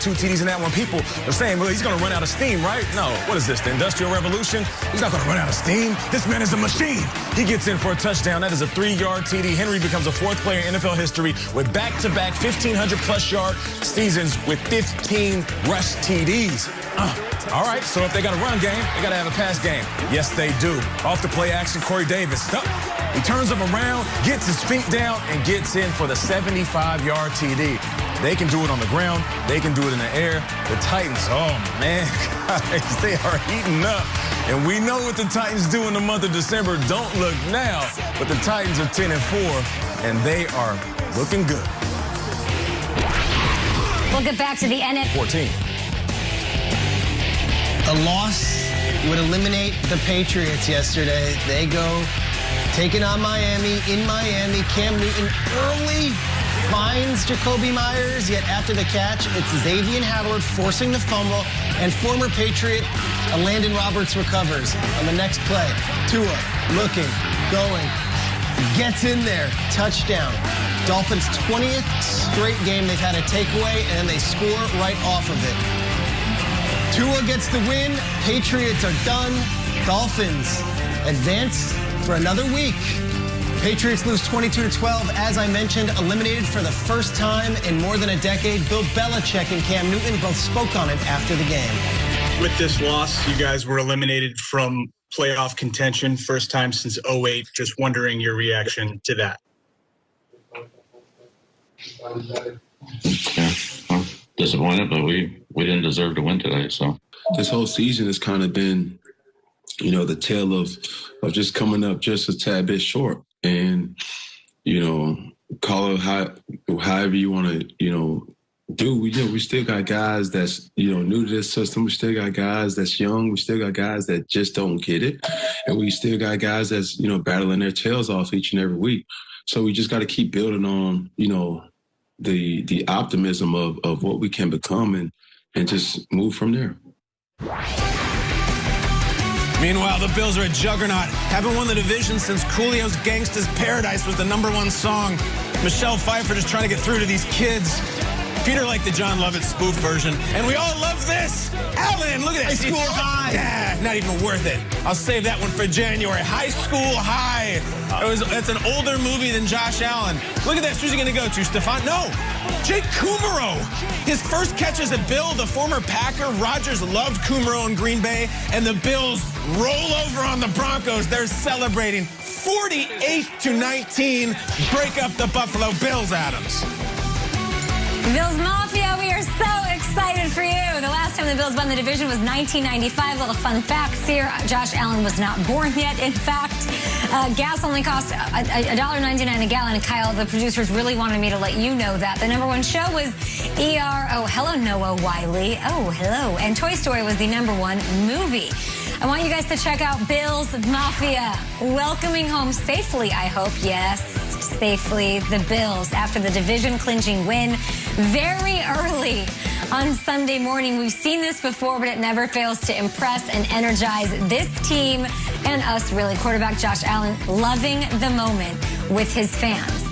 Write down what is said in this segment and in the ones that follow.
2 TDs in that one. People are saying, well, he's going to run out of steam, right? No. What is this, the Industrial Revolution? He's not going to run out of steam. This man is a machine. He gets in for a touchdown. That is a 3-yard TD. Henry becomes the 4th player in NFL history with back-to-back 1,500-plus yard seasons with 15 rush TDs. All right, so if they got a run game, they got to have a pass game. Yes, they do. Off the play action, Corey Davis. He turns him around, gets his feet down, and gets in for the 75-yard TD. They can do it on the ground. They can do it in the air. The Titans, oh, man, guys, they are heating up. And we know what the Titans do in the month of December. Don't look now, but the Titans are 10-4, and they are looking good. We'll get back to the NFL. 14. A loss would eliminate the Patriots yesterday. They go taking on Miami in Miami. Cam Newton early finds Jacoby Myers, yet after the catch, it's Xavier Howard forcing the fumble, and former Patriot Landon Roberts recovers on the next play. Tua looking, going, gets in there, touchdown. Dolphins' 20th straight game they've had a takeaway, and then they score right off of it. Tua gets the win. Patriots are done. Dolphins advance for another week. Patriots lose 22-12, as I mentioned, eliminated for the first time in more than a decade. Bill Belichick and Cam Newton both spoke on it after the game. With this loss, you guys were eliminated from playoff contention, first time since 2008. Just wondering your reaction to that. Yeah, I'm disappointed, but we didn't deserve to win today. So this whole season has kind of been, you know, the tale of just coming up just a tad bit short. And, you know, call it however you want to, you know, do. We still got guys that's, you know, new to this system. We still got guys that's young. We still got guys that just don't get it. And we still got guys that's, you know, battling their tails off each and every week. So we just got to keep building on, you know, the optimism of what we can become and just move from there. Meanwhile, the Bills are a juggernaut. Haven't won the division since Coolio's Gangsta's Paradise was the #1 song. Michelle Pfeiffer just trying to get through to these kids. Peter liked the John Lovett spoof version. And we all love this. Alan, look at that. High School High. Yeah, not even worth it. I'll save that one for January. High School High. It's an older movie than Josh Allen. Look at that. Who's he going to go to? Stefan? No. Jake Kummerow. His first catch as a Bill, the former Packer. Rodgers loved Kummerow in Green Bay. And the Bills roll over on the Broncos. They're celebrating 48-19. Break up the Buffalo Bills, Adams. Bills Mafia, we are so excited for you. The last time the Bills won the division was 1995. Little fun facts here. Josh Allen was not born yet, in fact. Gas only cost $1.99 a gallon. And Kyle, the producers really wanted me to let you know that. The #1 show was ER. Oh, hello, Noah Wiley. Oh, hello. And Toy Story was the #1 movie. I want you guys to check out Bills Mafia. Welcoming home safely, I hope. Yes, safely. The Bills after the division-clinching win very early on Sunday morning. We've seen this before, but it never fails to impress and energize this team and us, really. Quarterback Josh Allen loving the moment with his fans.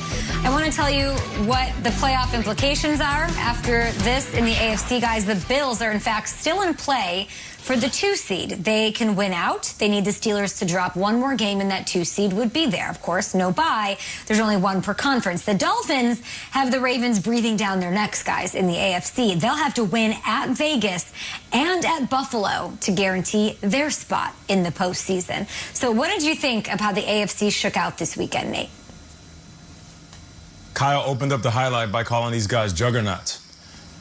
I want to tell you what the playoff implications are after this in the AFC, guys. The Bills are, in fact, still in play for the 2 seed. They can win out. They need the Steelers to drop one more game, and that 2 seed would be there. Of course, no bye. There's only one per conference. The Dolphins have the Ravens breathing down their necks, guys, in the AFC. They'll have to win at Vegas and at Buffalo to guarantee their spot in the postseason. So what did you think of how the AFC shook out this weekend, Nate? Kyle opened up the highlight by calling these guys juggernauts.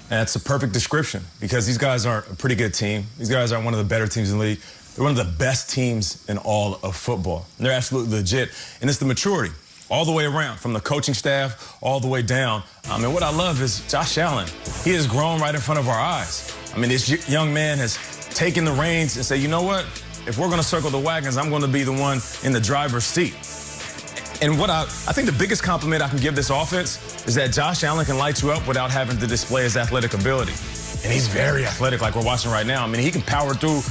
And that's a perfect description because these guys are a pretty good team. These guys are one of the better teams in the league. They're one of the best teams in all of football. And they're absolutely legit. And it's the maturity all the way around, from the coaching staff all the way down. And what I love is Josh Allen. He has grown right in front of our eyes. I mean, this young man has taken the reins and said, you know what? If we're going to circle the wagons, I'm going to be the one in the driver's seat. And what I think the biggest compliment I can give this offense is that Josh Allen can light you up without having to display his athletic ability. And he's very athletic, like we're watching right now. I mean, he can power through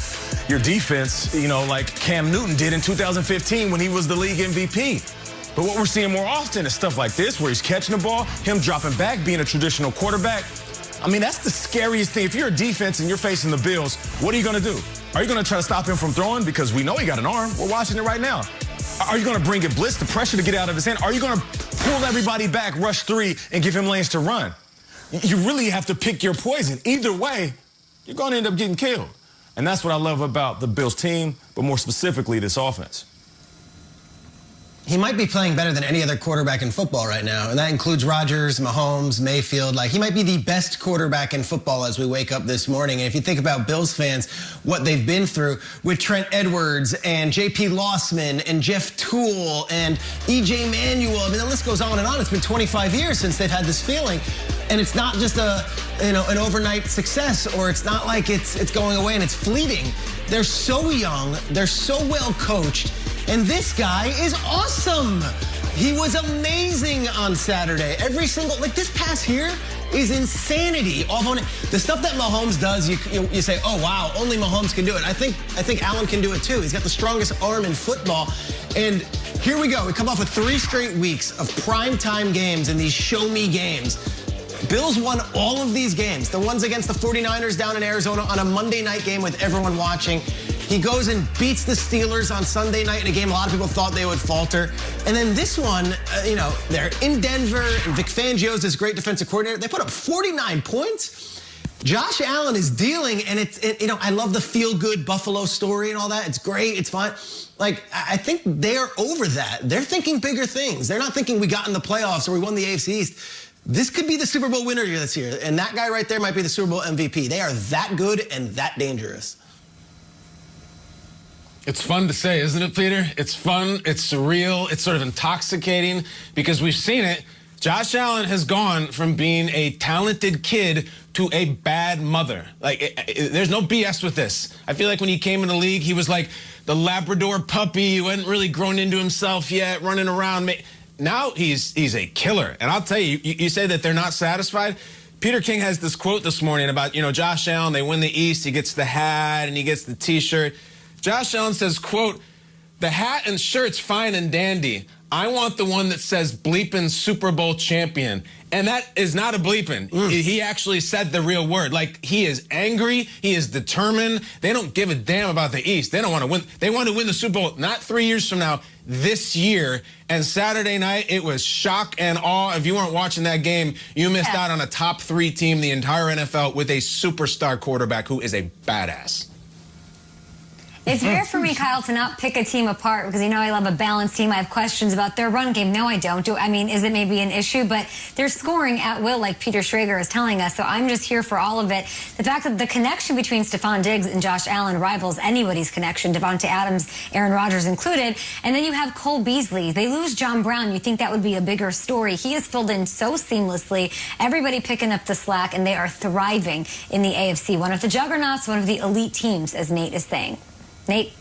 your defense, you know, like Cam Newton did in 2015 when he was the league MVP. But what we're seeing more often is stuff like this, where he's catching the ball, him dropping back, being a traditional quarterback. I mean, that's the scariest thing. If you're a defense and you're facing the Bills, what are you going to do? Are you going to try to stop him from throwing? Because we know he got an arm. We're watching it right now. Are you going to bring it blitz, the pressure to get out of his hand? Are you going to pull everybody back, rush 3, and give him lanes to run? You really have to pick your poison. Either way, you're going to end up getting killed. And that's what I love about the Bills team, but more specifically this offense. He might be playing better than any other quarterback in football right now, and that includes Rodgers, Mahomes, Mayfield. Like, he might be the best quarterback in football as we wake up this morning. And if you think about Bills fans, what they've been through with Trent Edwards and J.P. Lossman and Jeff Toole and E.J. Manuel, I mean, the list goes on and on. It's been 25 years since they've had this feeling, and it's not just an overnight success, or it's not like it's going away and it's fleeting. They're so young, they're so well coached. And this guy is awesome. He was amazing on Saturday. Every single, like, this pass here is insanity. The stuff that Mahomes does, you say, oh, wow, only Mahomes can do it. I think Allen can do it too. He's got the strongest arm in football. And here we go. We come off of 3 straight weeks of primetime games and these show-me games. Bills won all of these games. The ones against the 49ers down in Arizona on a Monday night game with everyone watching. He goes and beats the Steelers on Sunday night in a game a lot of people thought they would falter. And then this one, they're in Denver. And Vic Fangio's this great defensive coordinator. They put up 49 points. Josh Allen is dealing, and I love the feel-good Buffalo story and all that. It's great. It's fun. Like, I think they're over that. They're thinking bigger things. They're not thinking we got in the playoffs or we won the AFC East. This could be the Super Bowl winner this year, and that guy right there might be the Super Bowl MVP. They are that good and that dangerous. It's fun to say, isn't it, Peter? It's fun, it's surreal, it's sort of intoxicating, because we've seen it. Josh Allen has gone from being a talented kid to a bad mother. Like, there's no BS with this. I feel like when he came in the league, he was like the Labrador puppy who hadn't really grown into himself yet, running around. Now he's a killer. And I'll tell you, you say that they're not satisfied. Peter King has this quote this morning about, Josh Allen, they win the East, he gets the hat and he gets the T-shirt. Josh Allen says, quote, "The hat and shirt's fine and dandy. I want the one that says bleepin' Super Bowl champion." And that is not a bleepin'. He actually said the real word. Like, he is angry. He is determined. They don't give a damn about the East. They don't want to win. They want to win the Super Bowl, not 3 years from now, this year. And Saturday night, it was shock and awe. If you weren't watching that game, you missed out on a top 3 team in the entire NFL with a superstar quarterback who is a badass. It's rare for me, Kyle, to not pick a team apart because, I love a balanced team. I have questions about their run game. No, I don't. Is it maybe an issue? But they're scoring at will, like Peter Schrager is telling us. So I'm just here for all of it. The fact that the connection between Stephon Diggs and Josh Allen rivals anybody's connection, Devontae Adams, Aaron Rodgers included. And then you have Cole Beasley. They lose John Brown. You think that would be a bigger story. He is filled in so seamlessly. Everybody picking up the slack, and they are thriving in the AFC. One of the juggernauts, one of the elite teams, as Nate is saying. Nate?